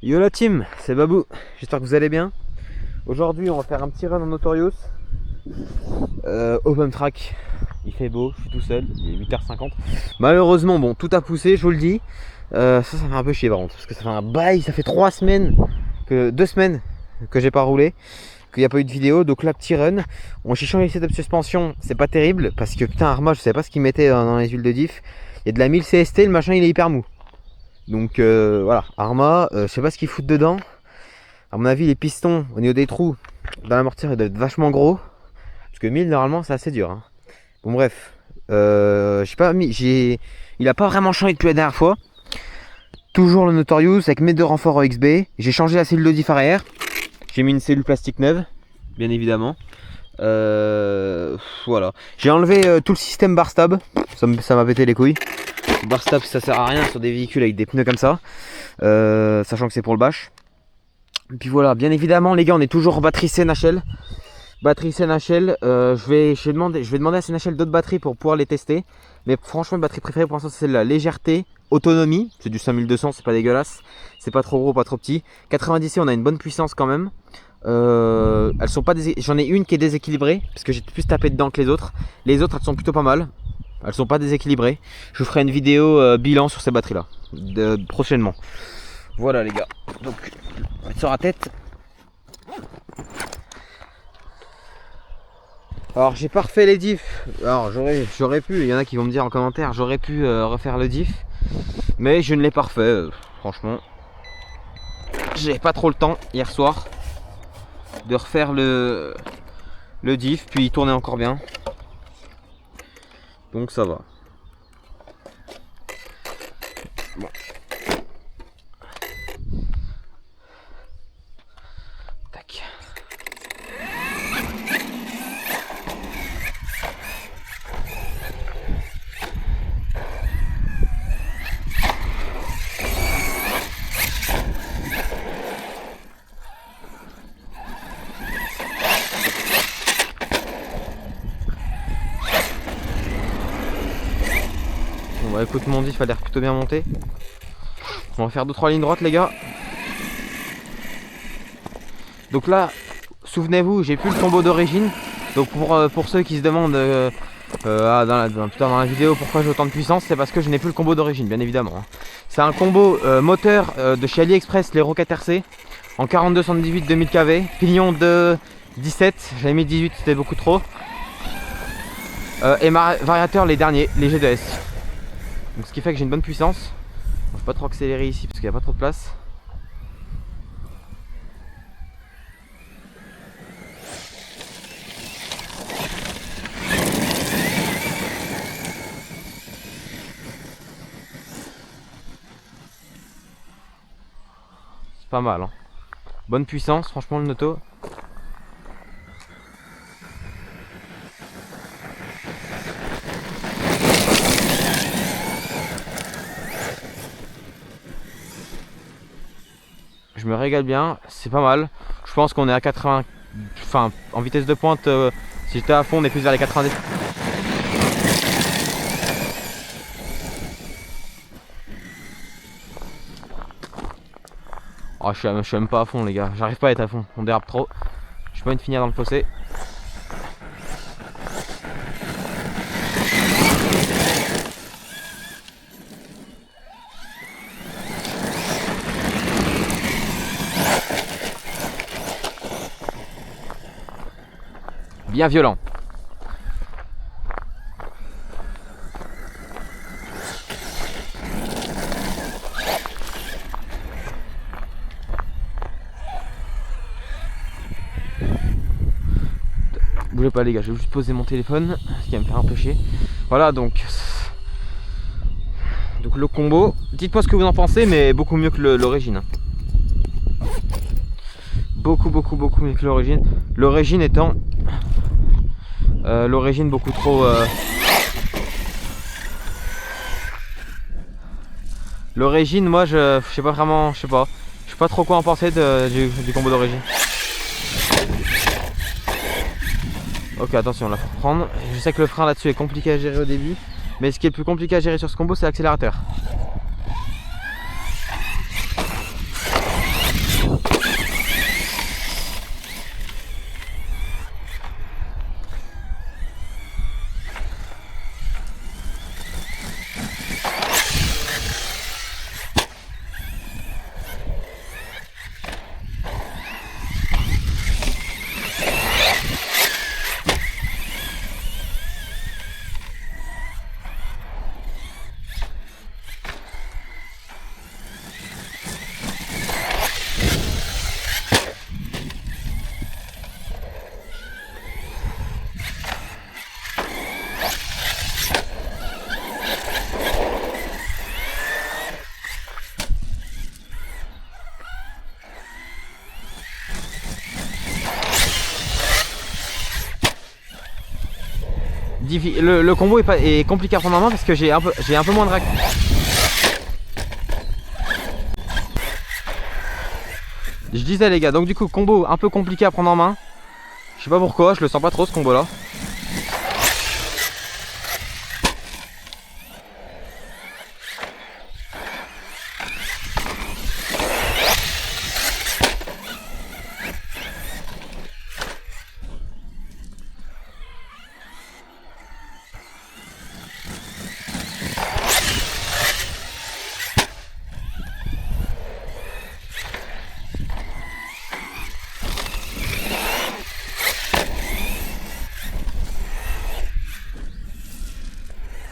Yo la team, c'est Babou, j'espère que vous allez bien. Aujourd'hui on va faire un petit run en Notorious open track. Il fait beau, je suis tout seul, il est 8h50. Malheureusement bon, tout a poussé, je vous le dis. Ça fait un peu chier par contre, parce que ça fait un bail, ça fait 2 semaines que j'ai pas roulé, qu'il n'y a pas eu de vidéo. Donc là, petit run, j'ai changé les setups de suspension, c'est pas terrible, parce que putain Arma, je sais pas ce qu'il mettait dans les huiles de diff. Il y a de la 1000 CST, le machin il est hyper mou. Donc voilà, Arma, je sais pas ce qu'ils foutent dedans. À mon avis, les pistons au niveau des trous dans la mortière ils doivent être vachement gros. Parce que 1000 normalement c'est assez dur. Hein. Bon bref, j'ai pas mis, il a pas vraiment changé depuis la dernière fois. Toujours le Notorious avec mes 2 renforts OXB. J'ai changé la cellule de diff arrière. J'ai mis une cellule plastique neuve, bien évidemment. Voilà. J'ai enlevé tout le système bar stab. Ça m'a pété les couilles. Bar stab ça sert à rien sur des véhicules avec des pneus comme ça, sachant que c'est pour le bash. Et puis voilà, bien évidemment les gars, on est toujours batterie CNHL. Batterie CNHL, je vais demander à CNHL d'autres batteries pour pouvoir les tester. Mais franchement, ma batterie préférée pour l'instant c'est celle-là. Légèreté, autonomie, c'est du 5200, c'est pas dégueulasse. C'est pas trop gros, pas trop petit. 90C, on a une bonne puissance quand même. Elles sont pas j'en ai une qui est déséquilibrée parce que j'ai plus tapé dedans que les autres. Les autres elles sont plutôt pas mal. Elles sont pas déséquilibrées. Je vous ferai une vidéo bilan sur ces batteries là prochainement. Voilà les gars. Donc on va mettre sur la tête. Alors j'ai pas refait les diffs. Alors j'aurais pu, il y en a qui vont me dire en commentaire, j'aurais pu refaire le diff. Mais je ne l'ai pas refait, franchement. J'ai pas trop le temps hier soir de refaire le diff, puis il tournait encore bien. Donc ça va. Bon. Tac. Bon bah écoute, mon diff a l'air plutôt bien monté. On va faire 2-3 lignes droites les gars. Donc là, souvenez-vous, j'ai plus le combo d'origine. Donc pour ceux qui se demandent dans la vidéo pourquoi j'ai autant de puissance, c'est parce que je n'ai plus le combo d'origine, bien évidemment. Hein. C'est un combo moteur de chez AliExpress, les Rocket RC, en 4278 2000 kV, pignon de 17, j'avais mis 18, c'était beaucoup trop. Et variateur les derniers, les G2S. Donc ce qui fait que j'ai une bonne puissance. Je ne vais pas trop accélérer ici parce qu'il n'y a pas trop de place. C'est pas mal. Hein. Bonne puissance, franchement le Noto. Je me régale bien, c'est pas mal. Je pense qu'on est à 80, enfin en vitesse de pointe, si j'étais à fond on est plus vers les 90. Oh, je suis même pas à fond les gars, j'arrive pas à être à fond, on dérape trop. Je peux pas finir dans le fossé. Bien violent. Bougez pas les gars, je vais juste poser mon téléphone, ce qui va me faire un peu chier. Voilà donc le combo, dites-moi ce que vous en pensez, mais beaucoup mieux que l'origine. Beaucoup mieux que l'origine. L'origine étant l'origine beaucoup trop l'origine, moi je sais pas vraiment, je sais pas trop quoi en penser du combo d'origine. Ok, attention, là faut prendre. Je sais que le frein là-dessus est compliqué à gérer au début, mais ce qui est le plus compliqué à gérer sur ce combo, c'est l'accélérateur. le combo est compliqué à prendre en main parce que j'ai un peu moins de rack. Je disais les gars, donc du coup combo un peu compliqué à prendre en main. Je sais pas pourquoi, je le sens pas trop ce combo là.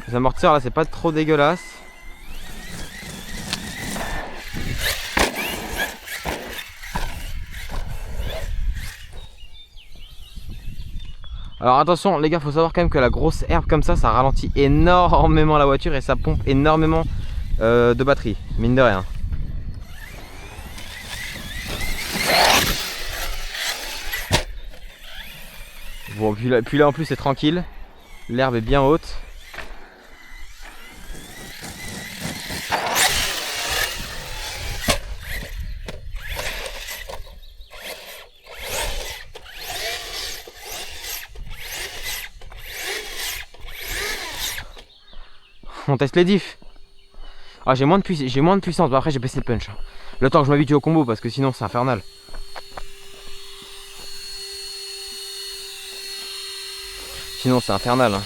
Les amortisseurs là c'est pas trop dégueulasse. Alors attention les gars, faut savoir quand même que la grosse herbe comme ça ralentit énormément la voiture et ça pompe énormément de batterie, mine de rien. Bon puis là en plus c'est tranquille, l'herbe est bien haute. On teste les diffs. Ah j'ai moins de puissance, bah, après j'ai baissé le punch. Le temps que je m'habitue au combo parce que sinon c'est infernal. Sinon c'est infernal hein.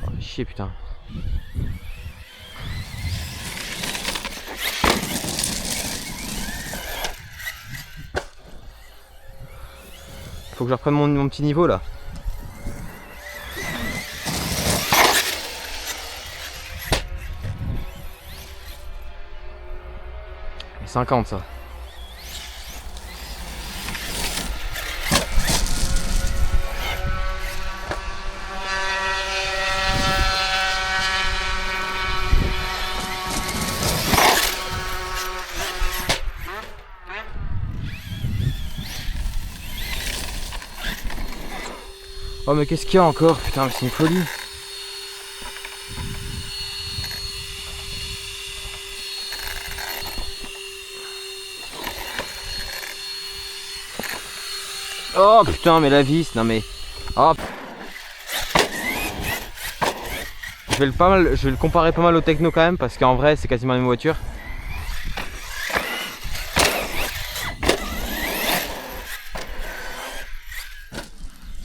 Oh, chier putain. Faut que je reprenne mon petit niveau là. Et 50 ça. Oh mais qu'est-ce qu'il y a encore? Putain c'est une folie. Oh putain mais la vis, non mais... Oh. Je vais le comparer pas mal au Techno quand même parce qu'en vrai c'est quasiment la même voiture.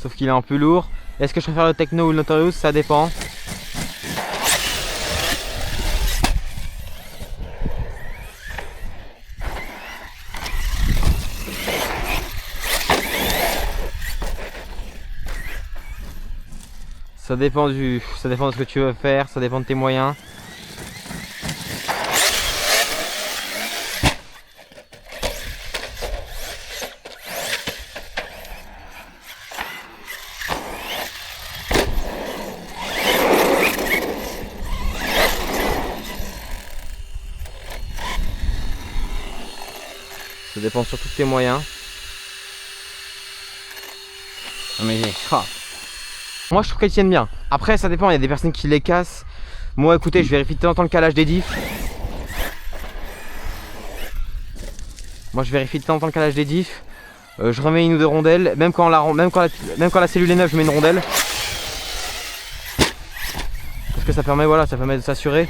Sauf qu'il est un peu lourd. Est-ce que je préfère le Techno ou le Notorious? Ça dépend. Ça dépend de ce que tu veux faire, ça dépend de tes moyens. Ça dépend surtout de tes moyens. Mais moi je trouve qu'elles tiennent bien. Après ça dépend, il y a des personnes qui les cassent. Moi écoutez, je vérifie de temps en temps le calage des diffs. Moi je vérifie de temps en temps le calage des diffs. Je remets une ou deux rondelles. Même quand la cellule est neuve, je mets une rondelle. Parce que ça permet, voilà, ça permet de s'assurer.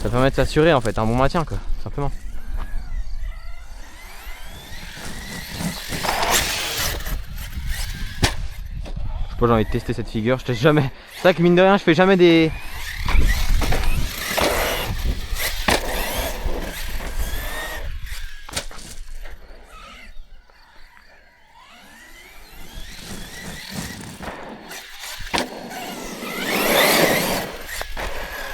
Ça permet de s'assurer en fait, un bon maintien quoi, simplement. Je sais pas, j'ai envie de tester cette figure, je teste jamais. C'est vrai que mine de rien, je fais jamais des...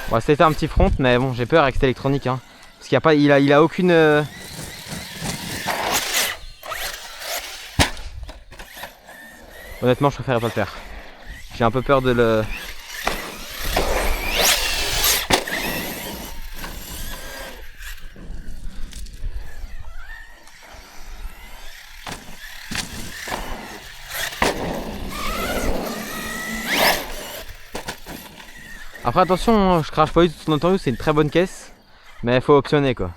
On va essayer de faire un petit front, mais bon, j'ai peur avec cette électronique, hein, parce qu'il y a pas, il a aucune. Honnêtement, je préfère pas le faire. J'ai un peu peur de le. Après attention, hein, je crache pas du tout sur Notorious, c'est une très bonne caisse. Mais il faut optionner quoi.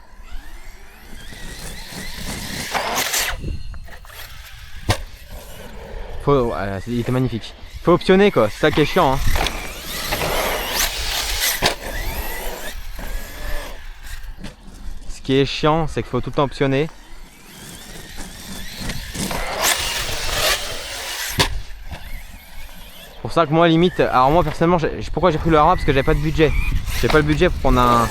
Voilà, il était magnifique. Faut optionner quoi, c'est ça qui est chiant. Hein. Ce qui est chiant, c'est qu'il faut tout le temps optionner. Pour ça que moi limite, alors moi personnellement, pourquoi j'ai pris le Harma? Parce que j'avais pas de budget. J'ai pas le budget pour prendre un...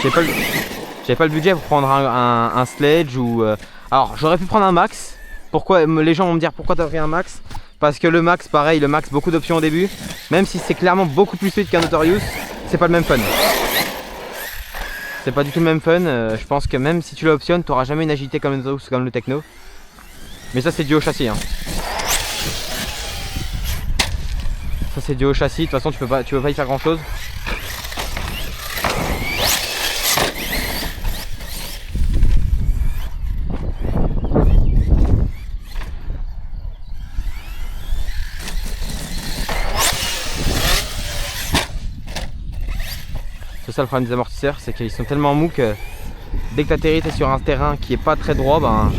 J'avais pas le budget pour prendre un sledge ou... Alors j'aurais pu prendre un max. Pourquoi les gens vont me dire pourquoi t'as pris un max? Parce que le max, pareil, le max, beaucoup d'options au début. Même si c'est clairement beaucoup plus fluide qu'un Notorious, c'est pas le même fun. C'est pas du tout le même fun. Je pense que même si tu l'optionnes, t'auras jamais une agilité comme le Notorious, comme le Techno. Mais ça c'est dû au châssis. Hein. Ça c'est dû au châssis. De toute façon, tu peux pas y faire grand chose. C'est ça le problème des amortisseurs, c'est qu'ils sont tellement mous que dès que tu atterris sur un terrain qui est pas très droit, ben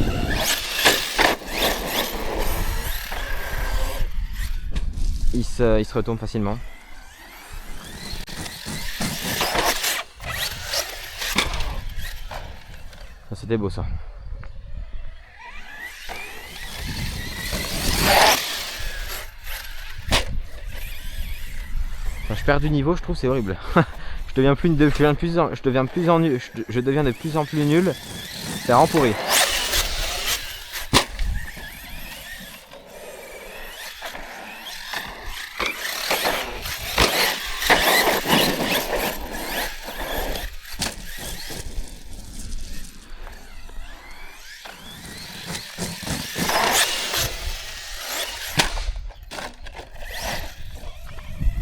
il se retourne facilement. Ça c'était beau ça. Enfin, je perds du niveau, je trouve, c'est horrible. Je deviens de plus en plus nul. C'est vraiment pourri.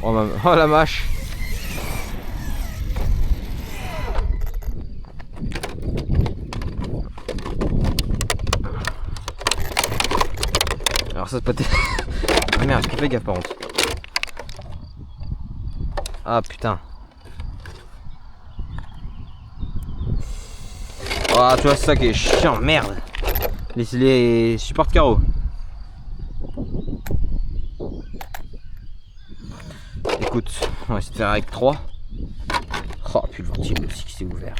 Oh la vache. Alors ça se peut être... Ah merde, j'ai pas fait gaffe par contre. Ah putain. Ah tu vois, c'est ça qui est chiant, merde. Les supports de carreaux. Écoute, on va essayer de faire avec 3. Oh puis le ventilo aussi qui s'est ouvert.